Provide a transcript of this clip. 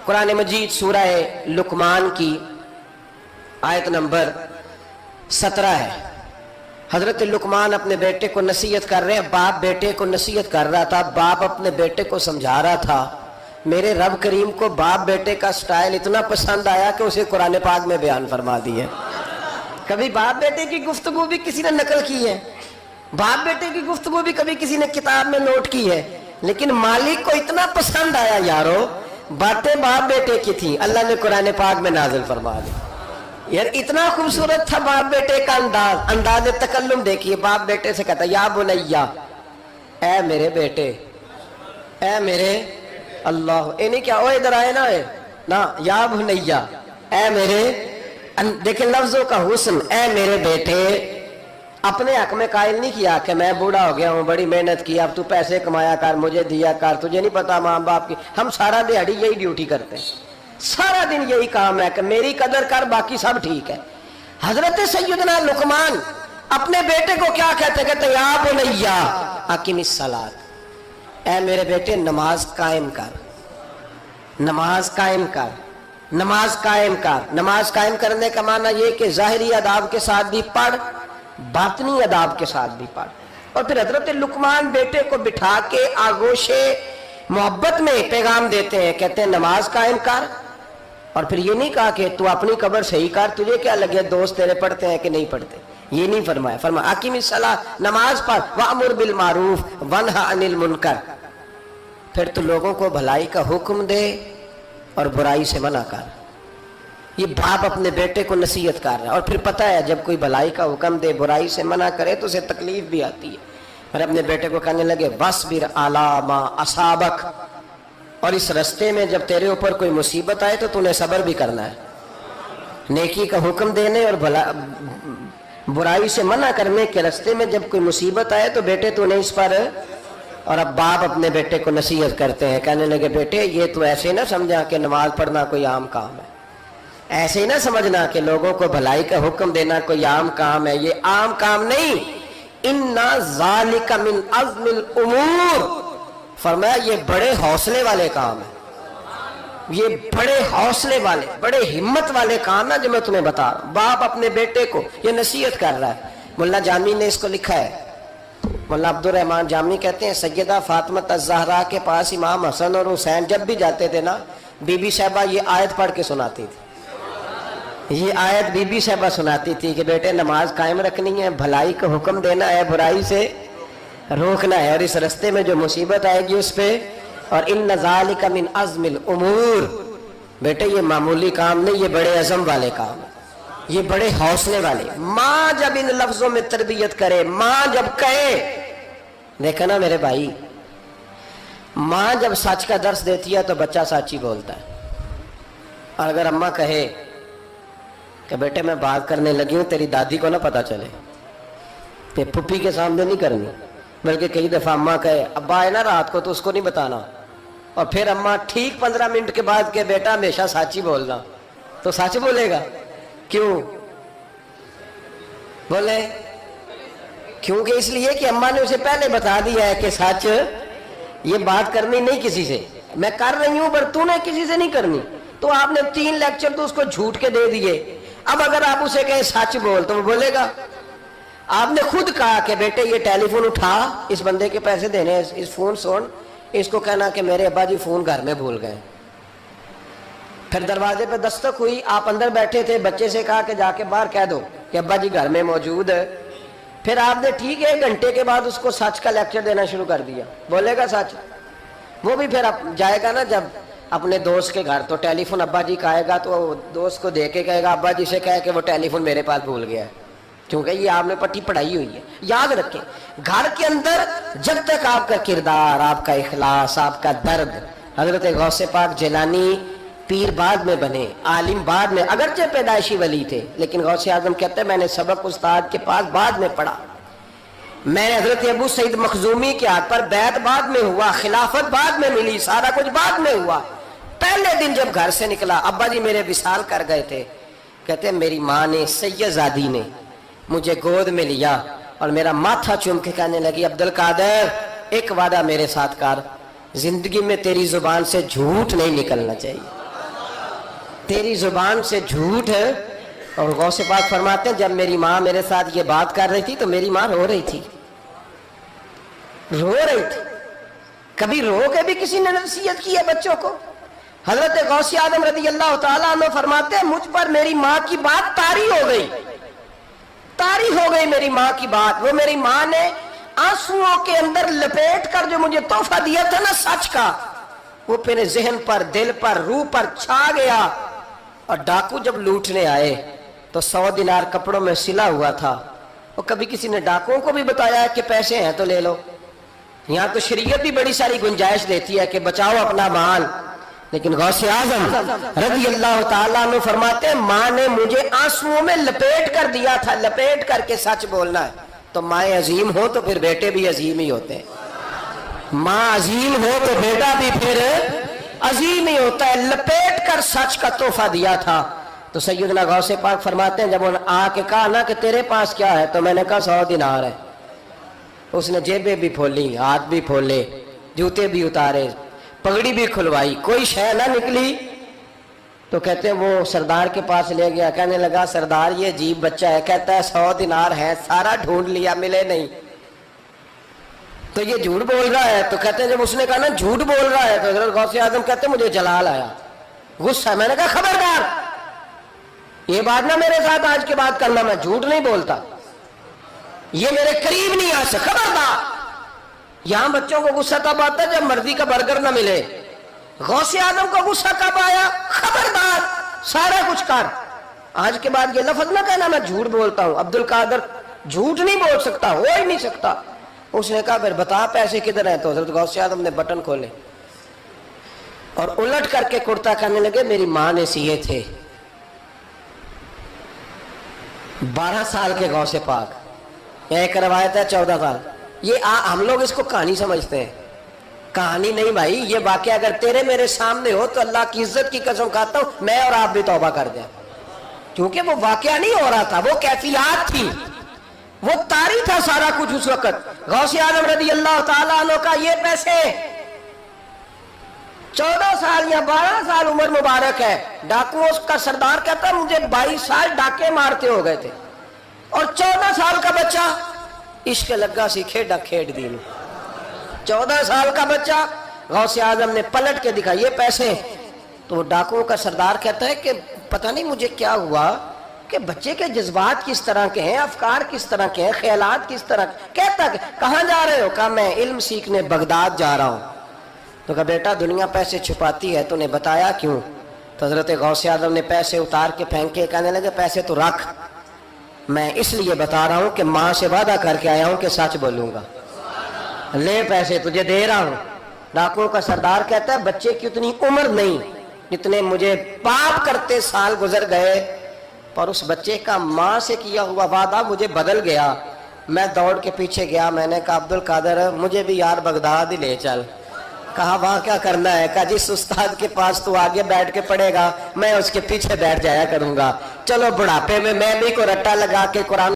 قرآن مجید سورہ لقمان کی آیت نمبر 17 ہے۔ حضرت لقمان اپنے بیٹے کو نصیحت کر رہے ہیں۔ باپ بیٹے کو نصیحت کر رہا تھا، باپ اپنے بیٹے کو سمجھا رہا تھا۔ میرے رب کریم کو باپ بیٹے کا سٹائل اتنا پسند آیا کہ اسے قرآن پاک میں بیان فرما دی ہے۔ کبھی باپ بیٹے کی گفتگو بھی کسی نے نقل کی ہے، باپ بیٹے کی گفتگو بھی کبھی کسی نے کتاب میں نوٹ کی ہے، لیکن مالک کو اتنا پسند آیا یارو، باتیں باپ بیٹے کی تھیں، اللہ نے قرآن پاک میں نازل فرما دی۔ یار اتنا خوبصورت تھا باپ بیٹے کا انداز تکلم دیکھیے۔ باپ بیٹے سے کہتا یا بنیا، اے میرے بیٹے، اے میرے اللہ، اے نہیں کیا او ادھر آئے نا یا بنیا، اے میرے، دیکھیں لفظوں کا حسن، اے میرے بیٹے۔ اپنے حق میں قائل نہیں کیا کہ میں بوڑھا ہو گیا ہوں، بڑی محنت کی، اب تو پیسے کمایا کر، مجھے دیا کر، تجھے نہیں پتا ماں باپ کی۔ ہم سارا دیہڑی یہی ڈیوٹی کرتے ہیں، سارا دن یہی کام ہے کہ میری قدر کر، باقی سب ٹھیک ہے۔ حضرت سیدنا لقمان اپنے بیٹے کو کیا کہتے یا بنیا اقم الصلاۃ، اے میرے بیٹے نماز قائم کر، نماز قائم کر، نماز قائم کر۔ نماز قائم کرنے کا معنی یہ کہ ظاہری آداب کے ساتھ بھی پڑھ، باطنی آداب کے ساتھ بھی پڑھ۔ اور پھر حضرت لقمان بیٹے کو بٹھا کے آغوش محبت میں پیغام دیتے ہیں، کہتے ہیں نماز قائم کر۔ اور پھر یہ نہیں کہا کہ تو اپنی قبر صحیح کر، تجھے کیا لگے دوست تیرے پڑھتے ہیں کہ نہیں پڑھتے، یہ نہیں فرمایا۔ فرمایا اقیم الصلاۃ، نماز پڑھ، وامر بالمعروف ونہی عن المنکر، پھر تو لوگوں کو بھلائی کا حکم دے اور برائی سے منع کر۔ یہ باپ اپنے بیٹے کو نصیحت کر رہا ہے، اور پھر پتہ ہے جب کوئی بھلائی کا حکم دے برائی سے منع کرے تو اسے تکلیف بھی آتی ہے۔ اور اپنے بیٹے کو کہنے لگے وَاصْبِرْ عَلَىٰ مَا أَصَابَكَ، اور اس رستے میں جب تیرے اوپر کوئی مصیبت آئے تو نے صبر بھی کرنا ہے۔ نیکی کا حکم دینے اور برائی سے منع کرنے کے رستے میں جب کوئی مصیبت آئے تو بیٹے تو نے اس پر۔ اور اب باپ اپنے بیٹے کو نصیحت کرتے ہیں، کہنے لگے بیٹے یہ تو ایسے نہ سمجھا کہ نماز پڑھنا کوئی عام کام ہے، ایسے ہی نہ سمجھنا کہ لوگوں کو بھلائی کا حکم دینا کوئی عام کام ہے، یہ عام کام نہیں۔ اِنَّ ذَلِكَ مِنْ عَزْمِ الْأُمُورِ، فرمایا یہ بڑے حوصلے والے کام ہیں، یہ بڑے حوصلے والے، بڑے ہمت والے کام ہیں جو میں تمہیں بتا رہا ہوں۔ باپ اپنے بیٹے کو یہ نصیحت کر رہا ہے۔ ملا جامی نے اس کو لکھا ہے، مولانا عبد الرحمن جامی کہتے ہیں سیدہ فاطمہ الزہرا کے پاس امام حسن اور حسین جب بھی جاتے تھے نا، بی بی صاحبہ یہ آیت پڑھ کے سناتی تھی۔ یہ آیت بی بی صاحبہ سناتی تھی کہ بیٹے نماز قائم رکھنی ہے، بھلائی کا حکم دینا ہے، برائی سے روکنا ہے، اور اس رستے میں جو مصیبت آئے گی اس پہ۔ اور ان ذالک من عزم الامور، بیٹے یہ معمولی کام نہیں، یہ بڑے عزم والے کام، یہ بڑے حوصلے والے۔ ماں جب ان لفظوں میں تربیت کرے، ماں جب کہے، دیکھا نا میرے بھائی، ماں جب سچ کا درس دیتی ہے تو بچہ سچ ہی بولتا ہے۔ اور اگر اماں کہے کہ بیٹے میں بات کرنے لگی ہوں تیری دادی کو نہ پتا چلے، کہ پھپھی کے سامنے نہیں کرنی، بلکہ کئی دفعہ اماں کہے ابا آئے نا رات کو تو اس کو نہیں بتانا، اور پھر اماں ٹھیک 15 منٹ کے بعد کہ بیٹا ہمیشہ سچ ہی بولنا، تو سچ بولے گا۔ کیوں بولے؟ کیونکہ اس لیے کہ اماں نے اسے پہلے بتا دیا ہے کہ سچ یہ بات کرنی نہیں کسی سے، میں کر رہی ہوں پر تو نے کسی سے نہیں کرنی۔ تو آپ نے 3 لیکچر تو اس کو جھوٹ کے دے دیے، اب اگر آپ اسے کہیں سچ بول تو وہ بولے گا۔ آپ نے خود کہا کہ بیٹے یہ ٹیلی فون اٹھا، اس بندے کے پیسے دینے، اس فون سن، اس کو کہنا کہ میرے ابا جی فون گھر میں بھول گئے۔ پھر دروازے پہ دستک ہوئی، آپ اندر بیٹھے تھے، بچے سے کہا کہ جا کے باہر کہہ دو کہ ابا جی گھر میں موجود ہے۔ پھر آپ نے ٹھیک ہے 1 گھنٹے کے بعد اس کو سچ کا لیکچر دینا شروع کر دیا، بولے گا سچ؟ وہ بھی پھر جائے گا نا جب اپنے دوست کے گھر، تو ٹیلی فون ابا جی کا آئے گا تو دوست کو دے کے کہے گا ابا جی سے کہے کہ وہ ٹیلی فون میرے پاس بھول گیا ہے، کیونکہ یہ آپ نے پٹی پڑھائی ہوئی ہے۔ یاد رکھیں گھر کے اندر جب تک آپ کا کردار، آپ کا اخلاص، آپ کا درد، حضرت غوث پاک جیلانی پیر بعد میں بنے، عالم بعد میں، اگرچہ پیدائشی ولی تھے، لیکن غوث اعظم کہتے ہیں میں نے سبق استاد کے پاس بعد میں پڑھا، میں نے حضرت ابو سعید مخزومی کے ہاتھ پر بیعت بعد میں ہوا، خلافت بعد میں ملی، سارا کچھ بعد میں ہوا۔ پہلے دن جب گھر سے نکلا، ابا جی میرے وصال کر گئے تھے، کہتے ہیں میری ماں نے، سید زادی نے مجھے گود میں لیا اور میرا ماتھا چوم کے کہنے لگی عبد القادر ایک وعدہ میرے ساتھ کر، زندگی میں تیری زبان سے جھوٹ نہیں نکلنا چاہیے، تیری زبان سے جھوٹ ہے۔ اور غوث پاک فرماتے ہیں جب میری ماں میرے ساتھ یہ بات کر رہی تھی تو میری ماں رو رہی تھی، رو رہی تھی۔ کبھی رو کے بھی کسی نے نصیحت کی ہے بچوں کو؟ حضرت غوث اعظم رضی اللہ تعالیٰ عنہ فرماتے ہیں مجھ پر میری ماں کی بات طاری ہو گئی، طاری ہو گئی میری ماں کی بات۔ وہ میری ماں نے آنسوؤں کے اندر لپیٹ کر جو مجھے تحفہ دیا تھا نا سچ کا، وہ میرے ذہن پر، دل پر، روح پر چھا گیا۔ اور ڈاکو جب لوٹنے آئے تو 100 دینار کپڑوں میں سلا ہوا تھا، اور کبھی کسی نے ڈاکوؤں کو بھی بتایا کہ پیسے ہیں تو لے لو؟ یہاں تو شریعت بھی بڑی ساری گنجائش دیتی ہے کہ بچاؤ اپنا مال، لیکن غوث اعظم رضی اللہ تعالیٰ عنہ فرماتے ہیں ماں نے مجھے آنسوؤں میں لپیٹ کر دیا تھا، لپیٹ کر کے سچ بولنا ہے۔ تو مائیں عظیم ہو تو پھر بیٹے بھی عظیم ہی ہوتے ہیں، ماں عظیم ہو تو بیٹا بھی پھر عظیم ہی ہوتا ہے۔ لپیٹ کر سچ کا تحفہ دیا تھا۔ تو سیدنا غوث پاک فرماتے ہیں جب انہوں نے آ کے کہا نا کہ تیرے پاس کیا ہے، تو میں نے کہا 100 دینار ہے۔ اس نے جیبیں بھی کھولی، ہاتھ بھی کھولے، جوتے بھی اتارے، پگڑی بھی کھلوائی، کوئی شے نہ نکلی۔ تو کہتے ہیں وہ سردار کے پاس لے گیا، کہنے لگا سردار یہ عجیب بچہ ہے، کہتا ہے 100 دینار ہے، سارا ڈھونڈ لیا ملے نہیں، تو یہ جھوٹ بول رہا ہے۔ تو کہتے ہیں جب اس نے کہا نا جھوٹ بول رہا ہے، تو حضرت غوث اعظم کہتے ہیں مجھے جلال آیا، غصہ۔ میں نے کہا خبردار یہ بات نہ میرے ساتھ آج کے بعد کرنا، میں جھوٹ نہیں بولتا، یہ میرے قریب نہیں آ سکتا، خبردار۔ یہاں بچوں کو غصہ تب آتا ہے جب مرضی کا برگر نہ ملے، غوث اعظم کو غصہ کب آیا؟ خبردار سارا کچھ کر، آج کے بعد یہ لفظ نہ کہنا میں جھوٹ بولتا ہوں، عبد القادر جھوٹ نہیں بول سکتا، ہو ہی نہیں سکتا۔ اس نے کہا پھر بتا پیسے کدھر ہیں؟ تو حضرت غوث اعظم نے بٹن کھولے اور الٹ کر کے کرتا کرنے لگے میری ماں نے سیے تھے۔ 12 سال کے غوث پاک، ایک روایت ہے 14 سال۔ یہ ہم لوگ اس کو کہانی سمجھتے ہیں، کہانی نہیں بھائی، یہ واقعہ اگر تیرے میرے سامنے ہو تو اللہ کی عزت کی قسم کھاتا ہوں میں اور آپ بھی توبہ کر دیں، کیونکہ وہ واقعہ نہیں ہو رہا تھا، وہ کیفیات تھی، وہ طاری تھا سارا کچھ اس وقت۔ غوث اعظم رضی اللہ تعالیٰ عنہ کا یہ پیسے 14 سال یا 12 سال عمر مبارک ہے، ڈاکوؤں کا سردار کہتا ہے مجھے 22 سال ڈاکے مارتے ہو گئے تھے، اور 14 سال کا بچہ عشق لگا سی کھیڈا کھیڈ دی، 14 سال کا بچہ۔ غوث اعظم نے پلٹ کے دکھا یہ پیسے، تو ڈاکوؤں کا سردار کہتا ہے کہ پتہ نہیں مجھے کیا ہوا کہ بچے کے جذبات کس طرح کے ہیں، افکار کس طرح کے ہیں، خیالات کس طرح کے۔ کہتا کہ کہاں جا رہے ہو؟ کہا میں علم سیکھنے بغداد جا رہا ہوں۔ تو کہا بیٹا دنیا پیسے چھپاتی ہے، تو نے بتایا کیوں؟ تو حضرت غوث اعظم نے پیسے اتار کے پھینکے، کہنے لگے پیسے تو رکھ، میں اس لیے بتا رہا ہوں کہ ماں سے وعدہ کر کے آیا ہوں کہ سچ بولوں گا، لے پیسے تجھے دے رہا ہوں۔ ڈاکوؤں کا سردار کہتا ہے بچے کی اتنی عمر نہیں جتنے مجھے پاپ کرتے سال گزر گئے، پر اس بچے کا ماں سے کیا ہوا وعدہ مجھے بدل گیا۔ میں دوڑ کے پیچھے گیا، میں نے کہا عبد القادر مجھے بھی یار بغداد ہی لے چل۔ کہا وہاں کیا کرنا ہے؟ کہا جس استاد کے پاس تو آگے بیٹھ کے پڑھے گا میں اس کے پیچھے بیٹھ جایا کروں گا، چلو بڑھاپے میں بھی کو رٹا لگا کے قرآن